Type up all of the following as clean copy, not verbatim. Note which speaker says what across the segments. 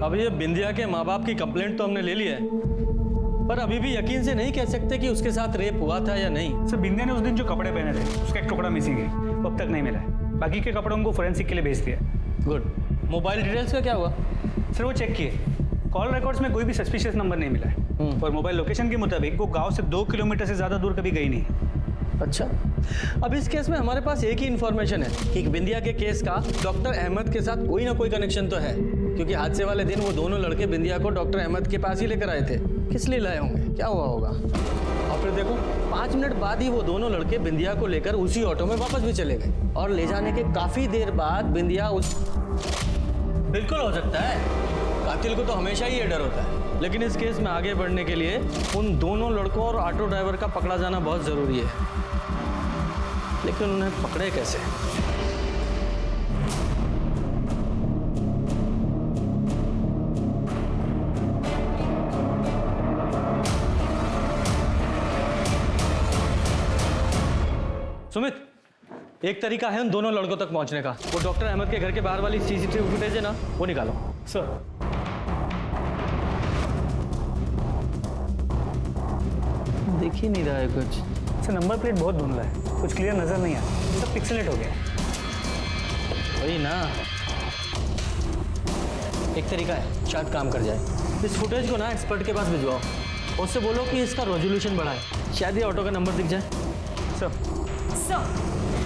Speaker 1: अब ये बिंदिया के माँ बाप की कंप्लेंट तो हमने ले ली है, पर अभी भी यकीन से नहीं कह सकते कि उसके साथ रेप हुआ था या नहीं।
Speaker 2: सर बिंदिया ने उस दिन जो कपड़े पहने थे उसका एक टुकड़ा मिसिंग है, वो अब तक नहीं मिला है। बाकी के कपड़ों को फोरेंसिक के लिए भेज दिया।
Speaker 1: गुड। मोबाइल डिटेल्स का क्या हुआ?
Speaker 2: सर वो चेक किए, कॉल रिकॉर्ड्स में कोई भी सस्पिशियस नंबर नहीं मिला है और मोबाइल लोकेशन के मुताबिक वो गांव से 2 किलोमीटर से ज़्यादा दूर कभी गई नहीं।
Speaker 1: अच्छा, अब इस केस में हमारे पास एक ही इन्फॉर्मेशन है कि बिंदिया के केस का डॉक्टर अहमद के साथ कोई ना कोई कनेक्शन तो है, क्योंकि हादसे वाले दिन वो दोनों लड़के बिंदिया को डॉक्टर अहमद के पास ही लेकर आए थे। किस लिए लाए होंगे, क्या हुआ होगा? और फिर देखो 5 मिनट बाद ही वो दोनों लड़के बिंदिया को लेकर उसी ऑटो में वापस भी चले गए और ले जाने के काफी देर बाद बिंदिया उस बिल्कुल हो सकता है, कातिल को तो हमेशा ही ये डर होता है, लेकिन इस केस में आगे बढ़ने के लिए उन दोनों लड़कों और ऑटो ड्राइवर का पकड़ा जाना बहुत जरूरी है। लेकिन उन्हें पकड़े कैसे? सुमित, एक तरीका है उन दोनों लड़कों तक पहुंचने का। वो डॉक्टर अहमद के घर के बाहर वाली सीसीटीवी फुटेज है ना, वो निकालो।
Speaker 2: सर
Speaker 1: दिख ही नहीं रहा है कुछ।
Speaker 2: सर नंबर प्लेट बहुत धुंधला है, कुछ क्लियर नजर नहीं आ रहा, सब पिक्सेलेट हो गया।
Speaker 1: वही ना, एक तरीका है, शायद काम कर जाए। इस फुटेज को ना एक्सपर्ट के पास भिजवाओ, उससे बोलो कि इसका रेजोल्यूशन बढ़ाए, शायद ये ऑटो का नंबर दिख जाए।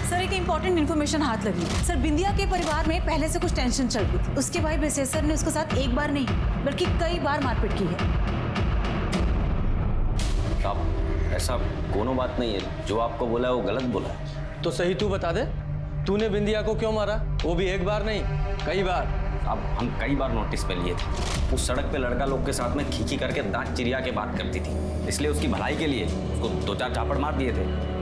Speaker 3: सर एक इम्पॉर्टेंट इन्फॉर्मेशन हाथ लगी। सर बिंदिया के परिवार में पहले से कुछ टेंशन चल रही थी। उसके भाई बेसेसर ने उसके साथ एक बार नहीं बल्कि कई बार मारपीट की है।
Speaker 4: साहब ऐसा कोनो बात नहीं है, जो आपको बोला है वो गलत बोला है।
Speaker 1: तो सही तू बता दे, तूने बिंदिया को क्यों मारा? वो भी एक बार नहीं, कई बार।
Speaker 4: अब हम कई बार नोटिस पे लिए थे, उस सड़क पे लड़का लोग के साथ में खींची करके दांत चिरिया के बात करती थी, इसलिए उसकी भलाई के लिए उसको 2-4 चापड़ मार दिए थे।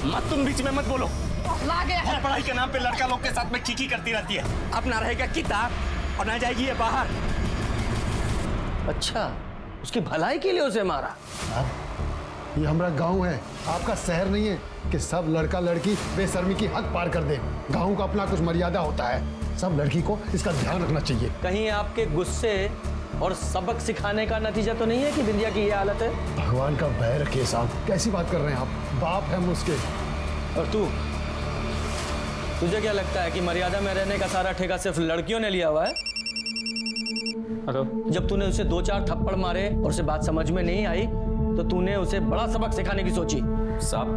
Speaker 5: मत तुम बीच में मत बोलो। हर पढ़ाई के नाम पे लड़का लोग के साथ में खीखी करती रहती है। अब ना रहेगा किताब और ना जाएगी ये बाहर।
Speaker 1: अच्छा, उसकी भलाई के लिए उसे मारा?
Speaker 6: ये हमारा गांव है, आपका शहर नहीं है कि सब लड़का लड़की बेशर्मी की हद पार कर दे। गांव का अपना कुछ मर्यादा होता है, सब लड़की को इसका ध्यान रखना चाहिए।
Speaker 1: कहीं आपके गुस्से और सबक सिखाने का नतीजा तो नहीं है कि बिंदिया की ये हालत है?
Speaker 6: भगवान का भय रखिए साहब, कैसी बात कर रहे हैं आप? बाप है मुझके।
Speaker 1: और तुझे क्या लगता है कि मर्यादा में रहने का सारा ठेका सिर्फ लड़कियों ने लिया हुआ है? जब तूने उसे 2-4 थप्पड़ मारे और उसे बात समझ में नहीं आई तो तूने उसे बड़ा सबक सिखाने की सोची।
Speaker 4: साहब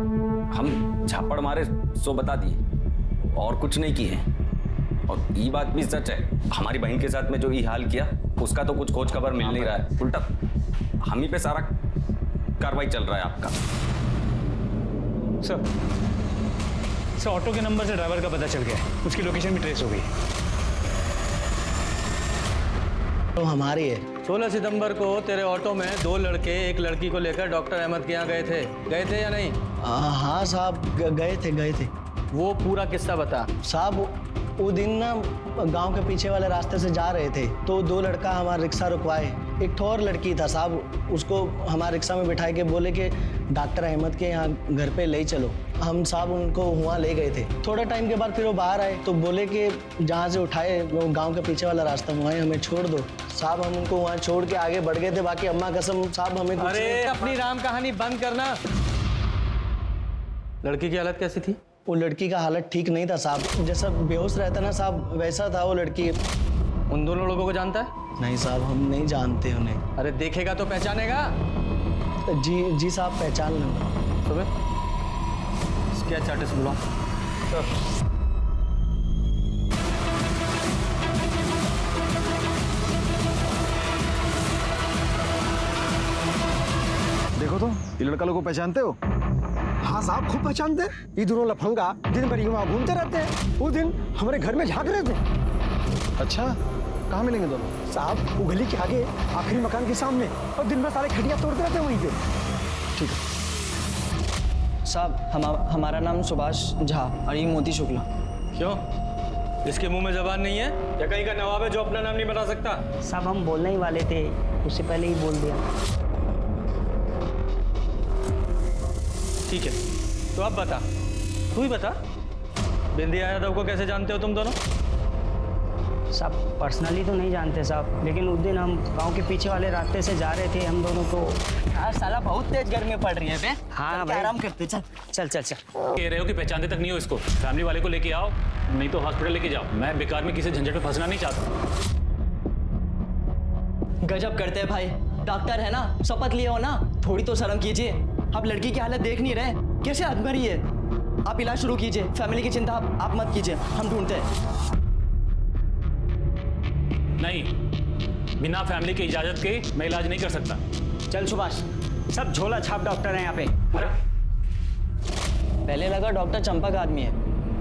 Speaker 4: हम झापड़ मारे सो बता दिए और कुछ नहीं किए। और ये बात भी सच है, हमारी बहन के साथ में जो ये हाल किया उसका तो कुछ खोज खबर मिल नहीं रहा है, उल्टा हम ही पे सारा कार्रवाई चल रहा है आपका।
Speaker 2: सर ऑटो के नंबर से ड्राइवर का पता चल गया है, उसकी लोकेशन भी ट्रेस हो गई।
Speaker 7: तो हमारी है।
Speaker 1: 16 सितंबर को तेरे ऑटो में 2 लड़के एक लड़की को लेकर डॉक्टर अहमद के यहाँ गए थे या नहीं?
Speaker 7: हाँ साहब गए थे।
Speaker 1: वो पूरा किस्सा बता।
Speaker 7: साहब वो दिन ना गांव के पीछे वाले रास्ते से जा रहे थे तो 2 लड़का हमारा रिक्शा रुकवाए। एक ठो और लड़की था साहब, उसको हमारे रिक्शा में बिठा के बोले कि डॉक्टर अहमद के यहाँ घर पे ले चलो। हम साहब उनको वहाँ ले गए थे। थोड़ा टाइम के बाद फिर वो बाहर आए तो बोले कि जहाँ से उठाए वो गांव के पीछे वाला रास्ता, वहाँ हमें छोड़ दो। साहब हम उनको वहाँ छोड़ के आगे बढ़ गए थे, बाकी अम्मा कसम साहब हमें कुछ
Speaker 1: अरे अपनी राम कहानी बंद करना। लड़की की हालत कैसी थी?
Speaker 7: वो लड़की का हालत ठीक नहीं था साहब, जैसा बेहोश रहता ना साहब वैसा था वो लड़की।
Speaker 1: उन दोनों लोगों को जानता है?
Speaker 7: नहीं साहब हम नहीं जानते उन्हें।
Speaker 1: अरे देखेगा तो पहचानेगा।
Speaker 7: जी साहब पहचान लूँगा।
Speaker 1: सुबह क्या चार्टिस बुलाओ।
Speaker 8: देखो तो ये लड़का लोगों को पहचानते हो?
Speaker 9: हाँ साहब खूब पहचानते हैं। ये दोनों लफंगा दिन भर वहाँ घूमते रहते हैं। वो दिन हमारे घर में झांक रहे थे।
Speaker 8: अच्छा, कहाँ मिलेंगे दोनों?
Speaker 9: साहब वो गली के आगे आखिरी मकान के सामने, और दिन भर सारे खटिया तोड़ते रहते हैं वहीं पे।
Speaker 8: ठीक है
Speaker 7: साहब हमारा नाम सुभाष झा और ये मोती शुक्ला।
Speaker 1: क्यों? इसके मुंह में जबान नहीं है या कहीं का नवाब है जो अपना नाम नहीं बता सकता?
Speaker 10: साहब हम बोलने ही वाले थे, उससे पहले ही बोल दिया।
Speaker 1: ठीक है, तो अब बता, तू ही बता, बिंदिया यादव को कैसे जानते हो तुम दोनों?
Speaker 10: साहब पर्सनली तो नहीं जानते साहब, लेकिन उस दिन हम गांव के पीछे वाले रास्ते से जा रहे थे हम दोनों को।
Speaker 7: यार साला बहुत तेज गर्मी पड़ रही है बे।
Speaker 10: हाँ
Speaker 7: चल के आराम करते, चल।
Speaker 10: चल चल चल।
Speaker 11: कह रहे हो कि पहचानते तक नहीं हो इसको, फैमिली वाले को लेके आओ, नहीं तो हॉस्पिटल लेके जाओ। मैं बेकार में किसी झंझट में फंसना नहीं चाहता।
Speaker 7: गजब करते हैं भाई, डॉक्टर है ना, शपथ लिए हो ना, थोड़ी तो शर्म कीजिए। आप लड़की की हालत देख नहीं रहे, कैसे हाथ भरी है। आप इलाज शुरू कीजिए, फैमिली की चिंता आप मत कीजिए, हम ढूंढते हैं।
Speaker 11: नहीं, बिना फैमिली की इजाजत के मैं इलाज नहीं कर सकता।
Speaker 10: चल सुभाष, सब झोला छाप डॉक्टर हैं यहाँ पे।
Speaker 7: पहले लगा डॉक्टर चंपा का आदमी है,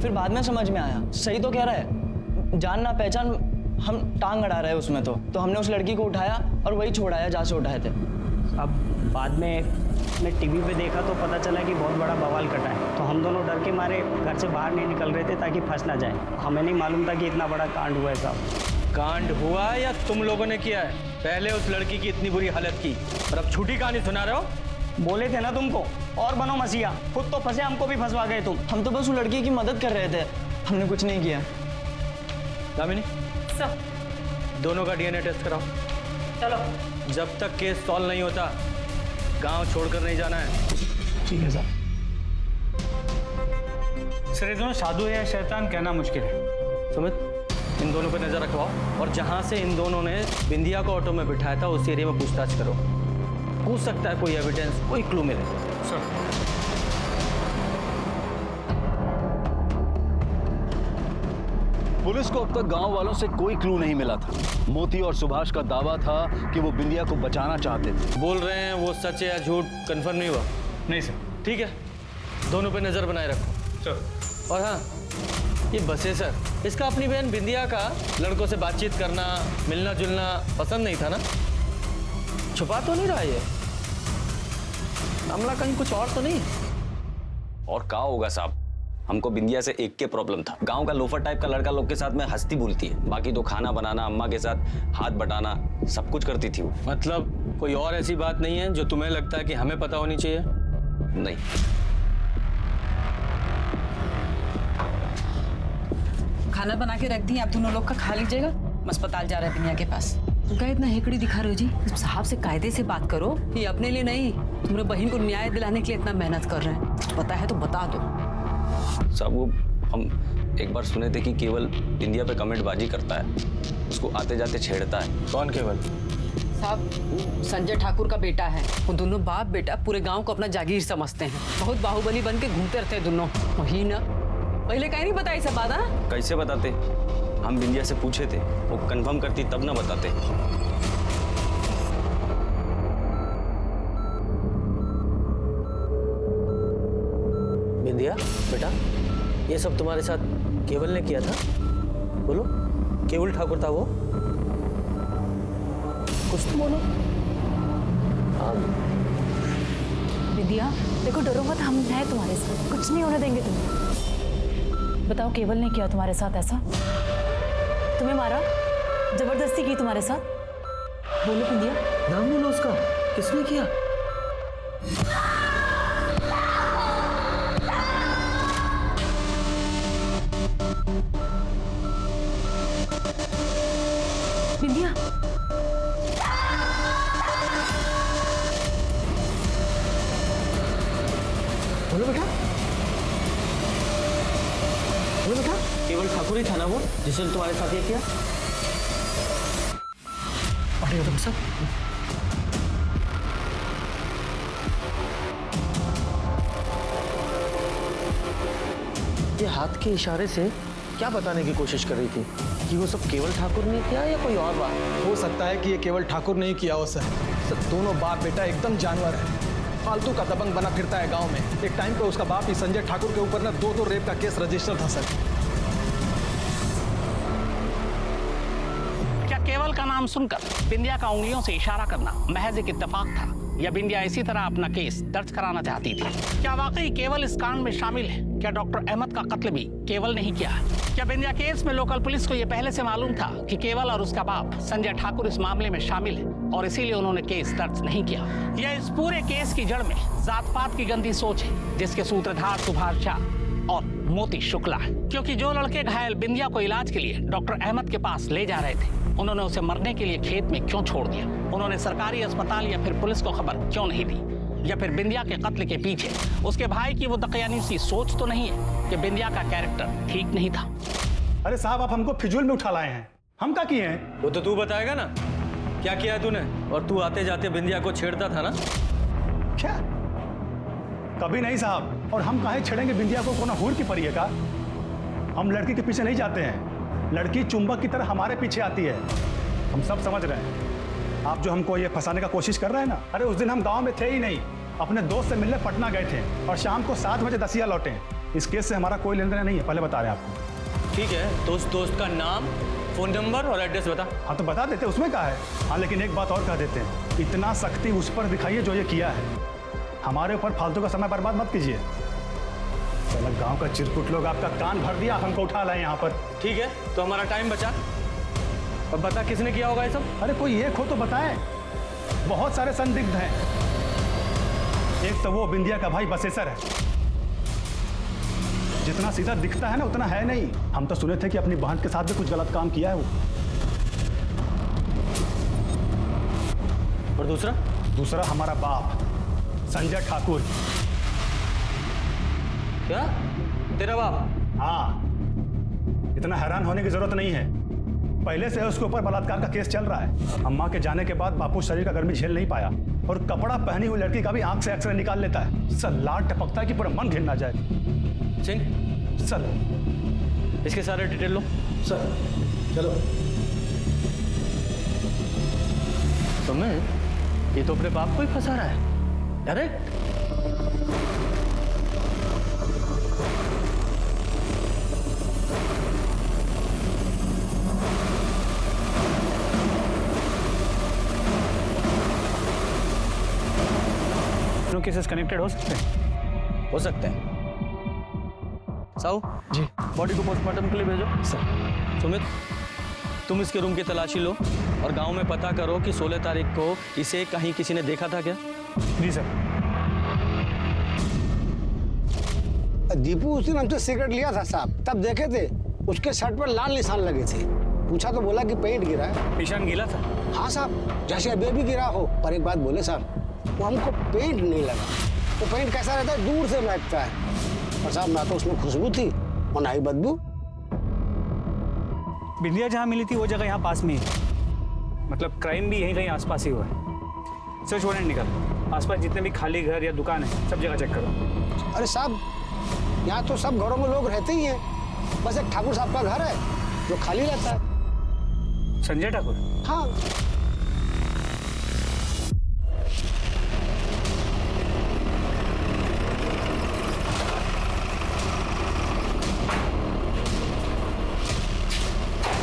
Speaker 7: फिर बाद में समझ में आया सही तो कह रहा है। जान ना पहचान हम टांग अड़ा रहे उसमें तो हमने उस लड़की को उठाया और वही छोड़ाया जहाँ से उठाए थे।
Speaker 10: अब बाद में मैं टीवी पे देखा तो पता चला कि बहुत बड़ा बवाल कटा है, तो हम दोनों डर के मारे घर से बाहर नहीं निकल रहे थे ताकि फंस ना जाए। हमें नहीं मालूम था कि इतना बड़ा कांड हुआ है साहब।
Speaker 1: कांड हुआ या तुम लोगों ने किया है? पहले उस लड़की की इतनी बुरी हालत की और अब झूठी कहानी सुना रहे हो।
Speaker 10: बोले थे ना तुमको, और बनो मसीहा, खुद तो फंसे, हमको भी फंसवा गए तुम।
Speaker 7: हम तो बस उस लड़की की मदद कर रहे थे, हमने कुछ नहीं किया।
Speaker 1: दामिनी
Speaker 3: सर
Speaker 1: दोनों का डीएनए टेस्ट कराओ।
Speaker 3: चलो।
Speaker 1: जब तक केस सॉल्व नहीं होता गांव छोड़कर नहीं जाना है।
Speaker 2: ठीक है साहब। सर ये दोनों साधु है या शैतान कहना मुश्किल है।
Speaker 1: सुमित इन दोनों पे नजर रखवाओ और जहां से इन दोनों ने बिंदिया को ऑटो में बिठाया था उस एरिया में पूछताछ करो। पूछ सकता है कोई एविडेंस, कोई क्लू मिले।
Speaker 2: सर
Speaker 8: पुलिस को अब तक गांव वालों से कोई क्लू नहीं मिला था। मोती और सुभाष का दावा था कि वो बिंदिया को बचाना चाहते थे।
Speaker 1: बोल रहे हैं वो सच है या झूठ कंफर्म नहीं हुआ?
Speaker 2: नहीं सर।
Speaker 1: ठीक है, दोनों पे नजर बनाए रखो।
Speaker 2: सर
Speaker 1: और हाँ, ये बसे सर, इसका अपनी बहन बिंदिया का लड़कों से बातचीत करना, मिलना जुलना पसंद नहीं था ना? छुपा तो नहीं रहा ये मामला, कहीं कुछ और तो नहीं?
Speaker 4: और क्या होगा साहब, हमको बिंदिया से एक के प्रॉब्लम था। गांव का लोफर टाइप का लड़का लोग के साथ में हंसती बोलती है, बाकी तो खाना बनाना, अम्मा के साथ हाथ बटाना सब कुछ करती थी वो।
Speaker 1: मतलब कोई और ऐसी बात नहीं है जो तुम्हें लगता है कि हमें पता होनी चाहिए?
Speaker 4: नहीं।
Speaker 3: खाना बना के रख दी, आप दोनों लोग का खा लीजिएगा। अस्पताल जा रहे हैं बिंदिया के पास। क्या इतना हेकड़ी दिखा रहे हो जी? साहब से कायदे से बात करो, ये अपने लिए नहीं, तुम्हारे बहन को न्याय दिलाने के लिए इतना मेहनत कर रहे हैं। पता है तो बता दो।
Speaker 4: साहब वो हम एक बार सुने थे कि केवल बिंदिया पे कमेंट बाजी करता है, उसको आते जाते छेड़ता है।
Speaker 1: कौन केवल?
Speaker 12: साहब संजय ठाकुर का बेटा है। वो दोनों बाप बेटा पूरे गांव को अपना जागीर समझते हैं, बहुत बाहुबली बन के घूमते रहते हैं दोनों। वही ना, पहले कहीं नहीं बताई सब बात। ना
Speaker 4: कैसे बताते? हम बिंदिया से पूछे थे, वो कंफर्म करती तब ना बताते।
Speaker 1: बिंदिया बेटा, ये सब तुम्हारे साथ केवल ने किया था? बोलो, केवल ठाकुर था वो? कुछ तो बोलो।
Speaker 3: विद्या देखो, डरो मत, हम हैं तुम्हारे साथ, कुछ नहीं होने देंगे तुम्हें। बताओ, केवल ने किया तुम्हारे साथ ऐसा? तुम्हें मारा, जबरदस्ती की तुम्हारे साथ? बोलो विद्या।
Speaker 1: नाम बोलो उसका, किसने किया?
Speaker 3: विद्या
Speaker 1: बोलो बेटा, बोलो बेटा। केवल ठाकुर ही था ना वो जिसने तुम्हारे साथ ये किया? अरे तुम सब ये हाथ के इशारे से क्या बताने की कोशिश कर रही थी कि वो सब केवल ठाकुर ने किया या कोई और बात?
Speaker 13: हो सकता है कि ये केवल ठाकुर ने ही किया हो सर। दोनों बाप बेटा एकदम जानवर है, फालतू का दबंग बना फिरता है गांव में। एक टाइम पे उसका बाप ही संजय ठाकुर के ऊपर ना दो रेप का केस रजिस्टर था सर।
Speaker 5: क्या केवल का नाम सुनकर बिंदिया का उंगलियों से इशारा करना महज एक इत्तेफाक था?
Speaker 14: या बिंदिया इसी तरह अपना केस दर्ज कराना चाहती थी? क्या वाकई केवल इस कांड में शामिल है? क्या डॉक्टर अहमद का कत्ल भी केवल नहीं किया? क्या बिंदिया केस में लोकल पुलिस को यह पहले से मालूम था कि केवल और उसका बाप संजय ठाकुर इस मामले में शामिल है और इसीलिए उन्होंने केस दर्ज नहीं किया? यह इस पूरे केस की जड़ में जात पात की गंदी सोच है, जिसके सूत्रधार सुभाष झा और मोती शुक्ला है। क्योंकि जो लड़के घायल बिंदिया को इलाज के लिए डॉक्टर अहमद के पास ले जा रहे थे, उन्होंने उसे मरने के लिए खेत में क्यों छोड़ दिया? उन्होंने सरकारी अस्पताल या फिर पुलिस को खबर क्यों नहीं दी? या फिर बिंदिया के कत्ल के पीछे उसके भाई की वो दकियानी सी सोच तो नहीं है कि बिंदिया का कैरेक्टर ठीक नहीं था?
Speaker 2: अरे साहब, आप हमको फिजूल में उठा लाए हैं। हम क्या किए हैं?
Speaker 1: वो तो तू बताएगा ना, क्या किया है तूने? और तू आते जाते बिंदिया को छेड़ता था ना?
Speaker 2: क्या? कभी नहीं साहब। और हम काहे छेड़ेंगे बिंदिया को? कोना हूर की परी है का? हम लड़की के पीछे नहीं जाते हैं, लड़की चुंबक की तरह हमारे पीछे आती है। हम सब समझ रहे हैं। आप जो हमको ये फंसाने का कोशिश कर रहे हैं ना, अरे उस दिन हम गांव में थे ही नहीं, अपने दोस्त से मिलने पटना गए थे और शाम को 7 बजे दसिया लौटे। इस केस से हमारा कोई लेन देन नहीं है, पहले बता रहे हैं आपको।
Speaker 1: ठीक है, तो उस दोस्त का नाम, फोन नंबर और एड्रेस बता।
Speaker 2: हाँ तो बता देते, उसमें क्या है। हाँ लेकिन एक बात और कह देते हैं, इतना सख्ती उस पर दिखाइए जो ये किया है। हमारे ऊपर फालतू का समय बर्बाद मत कीजिए। चलो, गांव का चिरकुट लोग आपका कान भर दिया, हमको उठा लाए यहाँ पर।
Speaker 1: ठीक है, तो हमारा टाइम बचा। अब बता किसने किया होगा ये सब?
Speaker 2: अरे कोई एक हो तो बताएं। बहुत सारे संदिग्ध हैं। एक तो वो बिंदिया का भाई बसेसर है, जितना सीधा दिखता है ना उतना है नहीं। हम तो सुने थे कि अपनी बहन के साथ भी कुछ गलत काम किया है वो।
Speaker 1: और दूसरा हमारा बाप संजय ठाकुर। क्या? तेरा बाप?
Speaker 2: हाँ, इतना हैरान होने की जरूरत नहीं है। पहले से उसके ऊपर बलात्कार का केस चल रहा है। अम्मा के जाने के बाद बापू शरीर का गर्मी झेल नहीं पाया और कपड़ा पहनी हुई लड़की का भी आंख से एक्सरे निकाल लेता है। सर लाल टपकता है कि पूरा मन घिन ना जाए।
Speaker 1: सिंह
Speaker 2: सर,
Speaker 1: इसके सारे डिटेल लो।
Speaker 6: सर चलो।
Speaker 1: तुम्हें ये तो अपने बाप को ही फंसा रहा है। अरे
Speaker 2: दोनों केसेस कनेक्टेड हो सकते हैं?
Speaker 1: हो सकते हैं। साहू जी, बॉडी को पोस्टमार्टम के लिए भेजो। सर। सुमित, तुम इसके रूम की तलाशी लो और गांव में पता करो कि 16 तारीख को इसे कहीं किसी ने देखा था क्या?
Speaker 2: जी सर।
Speaker 9: दीपू उस दिन हमसे सिगरेट लिया था साहब, तब देखे थे उसके शर्ट पर लाल निशान लगे थे। पूछा तो बोला कि पेंट गिरा है।
Speaker 1: निशान गिरा था?
Speaker 9: हाँ साहब, जैसे अभी भी गिरा हो। पर एक बात बोले साहब, वो हमको पेंट नहीं लगा। वो पेंट कैसा रहता है, दूर से महकता है। और साहब ना तो उसमें खुशबू थी और ना ही बदबू।
Speaker 2: बिंदिया जहाँ मिली थी वो जगह यहाँ पास में ही है। मतलब क्राइम भी यहीं कहीं आसपास ही हुआ है। सर्च वारंट निकाल, आसपास जितने भी खाली घर या दुकान है सब जगह चेक करो।
Speaker 9: अरे साहब, यहाँ तो सब घरों में लोग रहते ही हैं, बस एक ठाकुर साहब का घर है जो खाली रहता है।
Speaker 2: संजय ठाकुर?
Speaker 9: हाँ।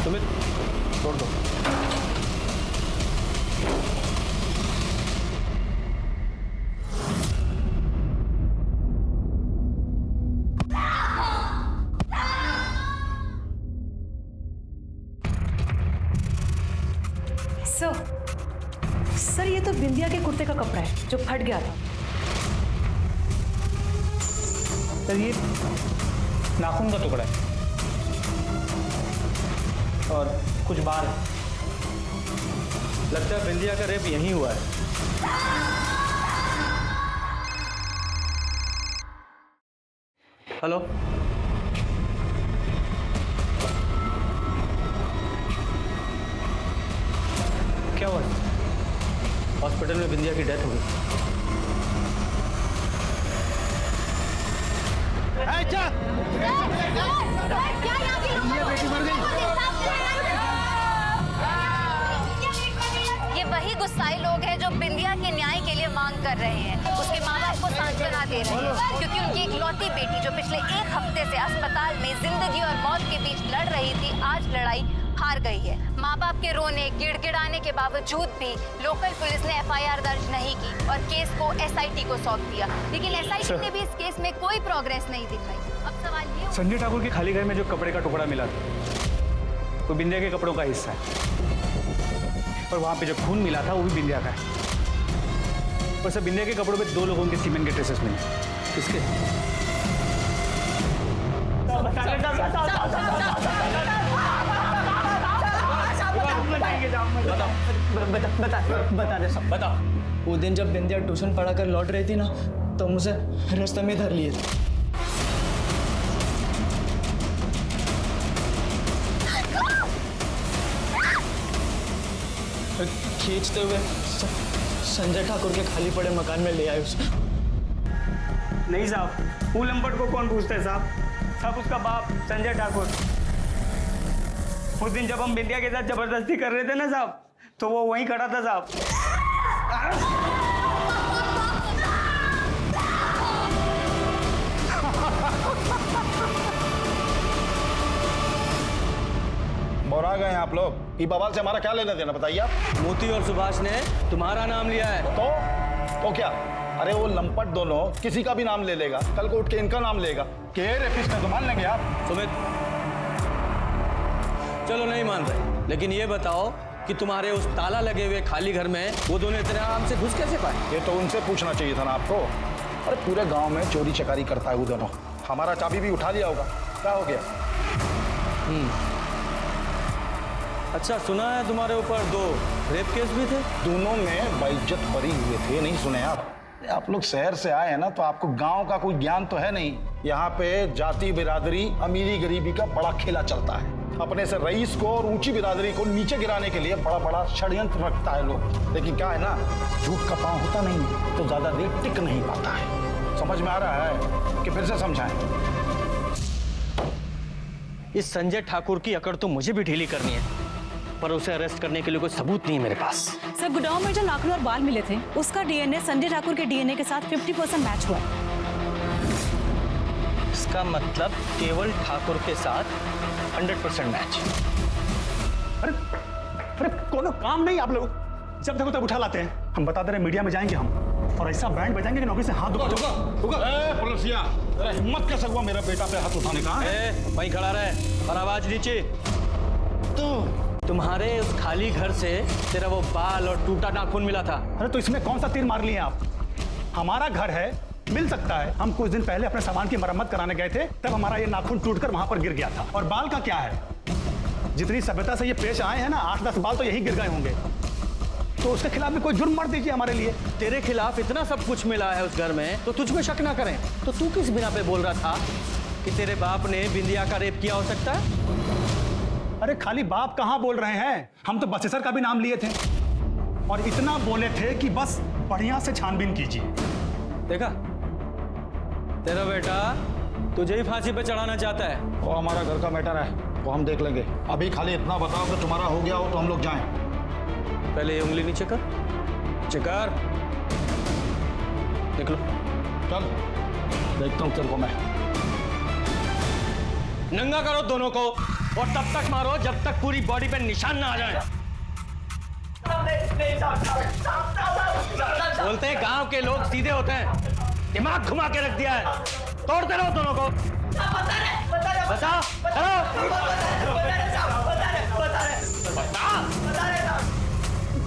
Speaker 1: सुमित, छोड़ दो।
Speaker 3: सर, ये तो बिंदिया के कुर्ते का कपड़ा है जो फट गया था।
Speaker 2: सर, ये नाखून का टुकड़ा है और कुछ बाल है।
Speaker 1: लगता है बिंदिया का रेप यहीं हुआ है। हेलो,
Speaker 2: क्या हुआ?
Speaker 1: हॉस्पिटल में बिंदिया की डेथ हो गई।
Speaker 15: ये वही गुस्साई लोग हैं जो बिंदिया के न्याय के लिए मांग कर रहे हैं। उसके माँ बाप को सांत्वना दे रहे हैं क्योंकि उनकी इकलौती बेटी जो पिछले 1 हफ्ते से अस्पताल में जिंदगी और मौत के बीच लड़ रही थी, आज लड़ाई हार गई है। माँ बाप के रोने गिड़गिड़ाने के बावजूद भी लोकल पुलिस ने एफआईआर दर्ज नहीं की और केस को एसआईटी को सौंप दिया, लेकिन एसआईटी ने भी इस केस में कोई प्रोग्रेस नहीं दिखाई। अब सवाल ये
Speaker 10: संजय ठाकुर के खाली घर में जो कपड़े का टुकड़ा मिला था वो बिंदिया के कपड़ों का हिस्सा है, और वहां पे जो खून मिला था वो भी बिंदिया का है। और सब बिंदिया के कपड़ों पे 2 लोगों के सीमेंट के ट्रेसेस मिले। किसके?
Speaker 7: बता दे सब।
Speaker 1: बताओ।
Speaker 7: वो दिन जब बिंदिया ट्यूशन पढ़ा कर लौट रही थी ना, तो मुझे रास्ते में धर लिए थे। खींचते हुए संजय ठाकुर के खाली पड़े मकान में ले आए उसे।
Speaker 10: नहीं साहब, वो लंपट को कौन पूछता है साहब? साहब उसका बाप संजय ठाकुर। उस दिन जब हम बिंदिया के साथ जबरदस्ती कर रहे थे ना साहब, तो वो वहीं खड़ा था साहब।
Speaker 8: और आ गए हैं आप लोग। ये बवाल से हमारा क्या लेना देना बताइए आप।
Speaker 1: मोती और सुभाष ने तुम्हारा नाम लिया है।
Speaker 8: तो क्या? अरे वो लंपट दोनों किसी का भी नाम ले लेगा, कल को उठ के इनका नाम लेगा। के रेपिस्ट है तो मान लेंगे आप।
Speaker 1: सुमित, चलो नहीं मान रहे, लेकिन ये बताओ कि तुम्हारे उस ताला लगे हुए खाली घर में वो दोनों इतने आराम से घुस कैसे पाए?
Speaker 8: ये तो उनसे पूछना चाहिए था ना आपको। अरे पूरे गांव में चोरी चकारी करता है वो दोनों। हमारा चाबी भी उठा लिया होगा। क्या हो गया?
Speaker 1: अच्छा, सुना है तुम्हारे ऊपर 2 रेप केस भी थे।
Speaker 8: दोनों में बेइज्जत बरी हुए थे। नहीं सुने आप लोग शहर से आए हैं ना, तो आपको गांव का कोई ज्ञान तो है नहीं। यहाँ पे जाति बिरादरी अमीरी गरीबी का बड़ा खेला चलता है। अपने से रईस को और ऊंची बिरादरी को नीचे गिराने के लिए बड़ा बड़ा षड्यंत्र रखता है लोग। लेकिन क्या है ना, झूठ का पांव होता नहीं तो ज्यादा देर टिक नहीं पाता है। समझ में आ रहा है कि फिर से समझाएं?
Speaker 1: इस संजय ठाकुर की अकड़ तो मुझे भी ढीली करनी है, पर उसे अरेस्ट करने के लिए कोई सबूत नहीं है मेरे पास।
Speaker 3: सर, गुड़गांव में जो नाखून और बाल मिले थे उसका डीएनए संजय ठाकुर के डीएनए के साथ 50% मैच हुआ है।
Speaker 1: इसका मतलब केवल ठाकुर के साथ 100% मैच।
Speaker 2: अरे कोनो काम नहीं आप लोग, जब देखो तब उठा लाते हैं। हम बता दे रहे मीडिया में जाएंगे हम, और ऐसा बैंड बजाएंगे कि नौकरी से हाथ
Speaker 8: पुलिसिया, हिम्मत कैसे हुआ मेरा बेटा पे हाथ उठाने का?
Speaker 1: वहीं खड़ा रहे और आवाज नीचे। तुम्हारे उस खाली घर से तेरा वो बाल और टूटा नाखून मिला था।
Speaker 2: अरे तो इसमें कौन सा तीर मार लिए आप? हमारा घर है, मिल सकता है। हम कुछ दिन पहले अपने सामान की मरम्मत कराने गए थे, तब हमारा ये नाखून टूटकर वहां पर गिर गया था। और बाल का क्या है? जितनी सभ्यता से ये पेश आए हैं ना, 8-10 बाल तो यही गिर गए होंगे। तो उसके खिलाफ भी कोई जुर्म मर दीजिए हमारे लिए।
Speaker 1: तेरे खिलाफ इतना सब कुछ मिला है उस घर में, तो तुझ पे शक ना करें। तो तू किस बिना पे बोल रहा था कि तेरे बाप ने बिंदिया का रेप किया हो सकता है?
Speaker 2: अरे खाली बाप कहां बोल रहे हैं, हम तो बसेसर का भी नाम लिए थे, और इतना बोले थे कि बस बढ़िया से छानबीन कीजिए।
Speaker 1: देखा, तेरा बेटा तुझे ही फांसी पे चढ़ाना चाहता है।
Speaker 8: वो हमारा घर का मैटर है, वो हम देख लेंगे। अभी खाली इतना बताओ कि तुम्हारा हो गया हो तो हम लोग जाएं।
Speaker 1: पहले ये उंगली नीचे कर, चिकार निकलो।
Speaker 8: चल देखता हूँ तेरे को मैं।
Speaker 1: नंगा करो दोनों को, और तब तक मारो जब तक पूरी बॉडी पे निशान ना आ जाए। बोलते हैं गांव के लोग सीधे होते हैं, दिमाग घुमा के रख दिया है। तोड़ते रहो दोनों को। बता,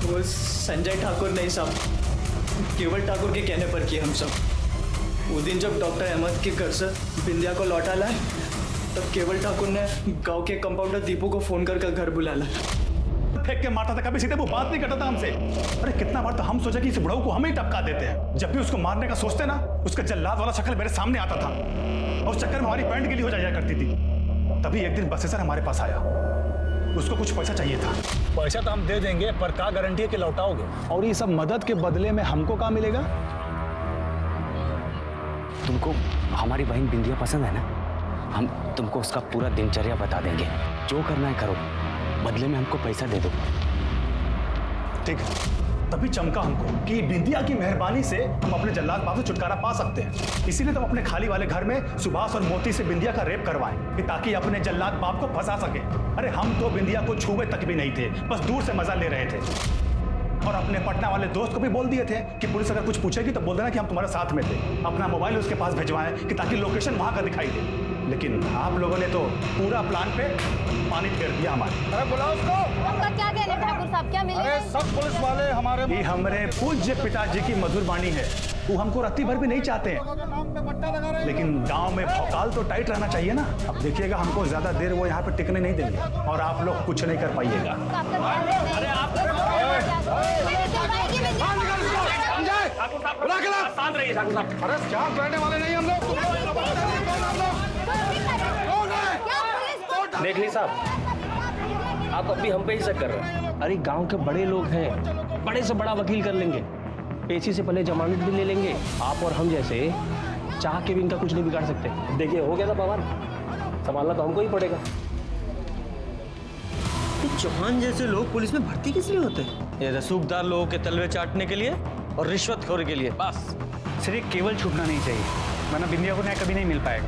Speaker 7: वो संजय ठाकुर नहीं साहब, केवल ठाकुर के कहने पर किए हम सब। वो दिन जब डॉक्टर अहमद के घर से बिंदिया को लौटा लाए, तब केवल ठाकुर ने गांव के कंपाउंडर दीपू को फोन कर घर बुला लाया।
Speaker 2: फेंक के मारता था, कभी सीधे वो बात नहीं करता था हमसे। अरे कितना बार तो हम सोचा कि इस बुढ़ऊ को हम ही टपका देते हैं। जब भी उसको मारने का सोचते ना, उसका जल्लाद वाला शक्ल मेरे सामने आता था, और उस चक्कर में हमारी पैंट गिली हो जाया करती थी। तभी एक दिन बसेसर हमारे पास आया, उसको कुछ पैसा चाहिए था। पैसा तो हम दे देंगे, पर क्या गारंटी है कि लौटाओगे? और ये सब मदद के बदले में हमको क्या मिलेगा?
Speaker 4: तुमको हमारी बहन बिंदिया पसंद है ना? हम तुमको उसका पूरा दिनचर्या बता देंगे। जो करना है करो, बदले में हमको पैसा दे दो।
Speaker 2: ठीक है, तभी चमका हमको कि बिंदिया की मेहरबानी से हम अपने जल्लाद बाप से छुटकारा पा सकते हैं। इसीलिए तो हम अपने खाली वाले घर में सुभाष और मोती से बिंदिया का रेप करवाएं कि ताकि अपने जल्लाद बाप को फंसा सके। अरे हम तो बिंदिया को छुए तक भी नहीं थे, बस दूर से मजा ले रहे थे। और अपने पटना वाले दोस्त को भी बोल दिए थे कि पुलिस अगर कुछ पूछेगी तो बोल देना कि हम तुम्हारे साथ में थे। अपना मोबाइल उसके पास भिजवाएं कि ताकि लोकेशन वहां का दिखाई दे। लेकिन आप लोगों ने तो पूरा प्लान पे पानी फेर दिया हमारे।
Speaker 8: अरे बुलाओ उसको।
Speaker 15: आपका क्या कहना है ठाकुर साहब, क्या मिलेगा?
Speaker 8: अरे सब पुलिस वाले हमारे
Speaker 2: ये हमारे पूज्य पिताजी की मधुर वाणी है। वो हमको रत्ती भर भी नहीं चाहते हैं, लेकिन गांव में भौकाल तो टाइट रहना चाहिए ना। अब देखिएगा हमको ज्यादा देर वो यहाँ पे टिकने नहीं देंगे और आप लोग कुछ नहीं कर पाइएगा।
Speaker 15: अरे आप
Speaker 8: शांत रहिए ठाकुर साहब। अरे शांत रहने वाले नहीं हम लोग।
Speaker 5: देख ली साहब, आप अभी हम पे ही शक कर रहे हैं। अरे गांव के बड़े लोग हैं, बड़े से बड़ा वकील कर लेंगे, पेशी से पहले जमानत भी ले लेंगे। आप और हम जैसे चाह के भी इनका कुछ नहीं बिगाड़ सकते। देखिए हो गया था पवार, संभालना तो हमको ही पड़ेगा।
Speaker 1: चौहान जैसे लोग पुलिस में भर्ती किस लिए होते हैं? ये रसूखदार लोगों के तलवे चाटने के लिए और रिश्वतखोरी के लिए बस।
Speaker 10: सिर्फ केवल छूटना नहीं चाहिए, वरना बिंदिया को न्याय कभी नहीं मिल पाएगा।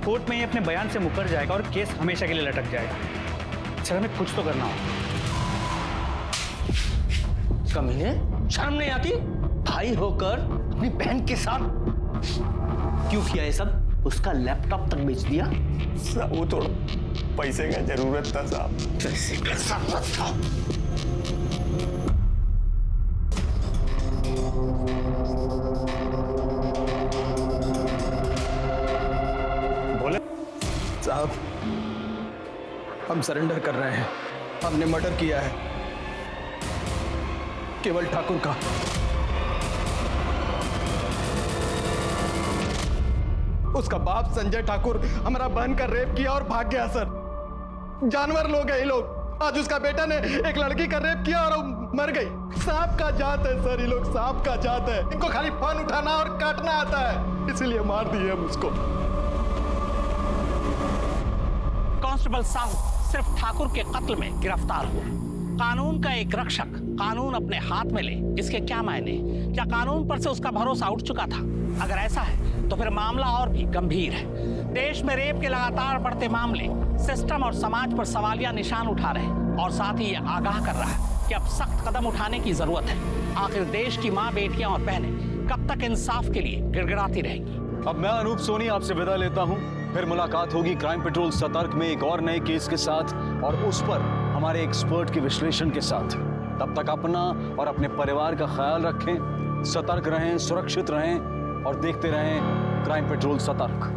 Speaker 10: कोर्ट में ये अपने बयान से मुकर जाएगा और केस हमेशा के लिए लटक जाएगा। सर हमें कुछ तो करना होगा।
Speaker 1: कमीने, शर्म नहीं आती? भाई होकर अपनी बहन के साथ क्यों किया ये सब? उसका लैपटॉप तक बेच दिया।
Speaker 5: वो थोड़ा पैसे का जरूरत था साहब।
Speaker 1: पैसे का जरूरत था।
Speaker 13: साहब हम सरेंडर कर रहे हैं। हमने मर्डर किया है केवल ठाकुर का। उसका बाप संजय ठाकुर हमारा बहन का रेप किया और भाग गया सर। जानवर लोग हैं ये लोग। आज उसका बेटा ने एक लड़की का रेप किया और मर गई। सांप का जात है सर, ये लोग सांप का जात है। इनको खाली फन उठाना और काटना आता है, इसीलिए मार दिए हम उसको।
Speaker 14: कांस्टेबल साहब सिर्फ ठाकुर के कत्ल में गिरफ्तार हुआ। कानून का एक रक्षक कानून अपने हाथ में ले, इसके क्या मायने? क्या कानून पर से उसका भरोसा उठ चुका था? अगर ऐसा है तो फिर मामला और भी गंभीर है। देश में रेप के लगातार बढ़ते मामले सिस्टम और समाज पर सवालिया निशान उठा रहे हैं और साथ ही ये आगाह कर रहा है कि अब सख्त कदम उठाने की जरूरत है। आखिर देश की माँ, बेटियां और बहनें कब तक इंसाफ के लिए गिड़गिड़ाती रहेंगी?
Speaker 16: अब मैं अनूप सोनी आपसे विदा लेता हूं। फिर मुलाकात होगी क्राइम पेट्रोल सतर्क में एक और नए केस के साथ और उस पर हमारे एक्सपर्ट के विश्लेषण के साथ। तब तक अपना और अपने परिवार का ख्याल रखें, सतर्क रहें, सुरक्षित रहें और देखते रहें क्राइम पेट्रोल सतर्क।